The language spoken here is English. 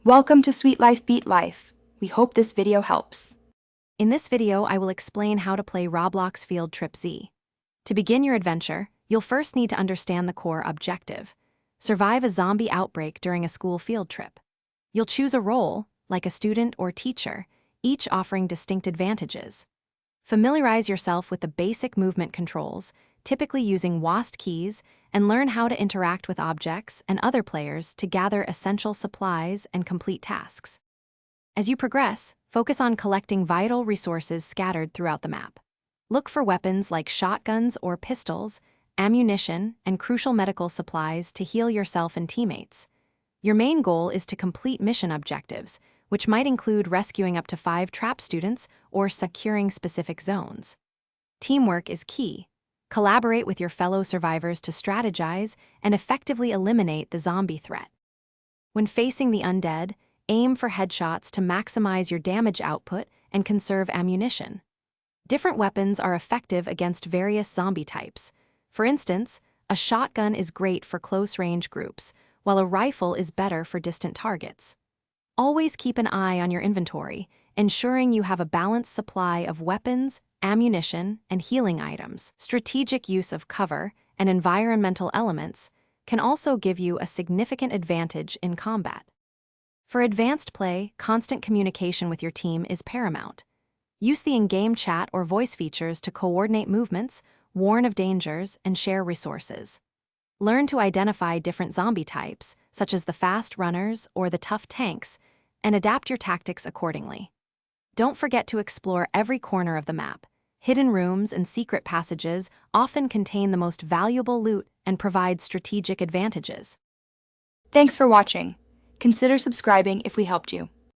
Welcome to Sweet Life Beat Life. We hope this video helps. In this video, I will explain how to play Roblox Field Trip Z. To begin your adventure, you'll first need to understand the core objective. Survive a zombie outbreak during a school field trip. You'll choose a role, like a student or teacher, each offering distinct advantages. Familiarize yourself with the basic movement controls, typically using WASD keys, and learn how to interact with objects and other players to gather essential supplies and complete tasks. As you progress, focus on collecting vital resources scattered throughout the map. Look for weapons like shotguns or pistols, ammunition, and crucial medical supplies to heal yourself and teammates. Your main goal is to complete mission objectives, which might include rescuing up to 5 trapped students or securing specific zones. Teamwork is key. Collaborate with your fellow survivors to strategize and effectively eliminate the zombie threat. When facing the undead, aim for headshots to maximize your damage output and conserve ammunition. Different weapons are effective against various zombie types. For instance, a shotgun is great for close-range groups, while a rifle is better for distant targets. Always keep an eye on your inventory, ensuring you have a balanced supply of weapons, ammunition, and healing items. Strategic use of cover and environmental elements can also give you a significant advantage in combat. For advanced play, constant communication with your team is paramount. Use the in-game chat or voice features to coordinate movements, warn of dangers, and share resources. Learn to identify different zombie types, such as the fast runners or the tough tanks, and adapt your tactics accordingly. Don't forget to explore every corner of the map. Hidden rooms and secret passages often contain the most valuable loot and provide strategic advantages. Thanks for watching. Consider subscribing if we helped you.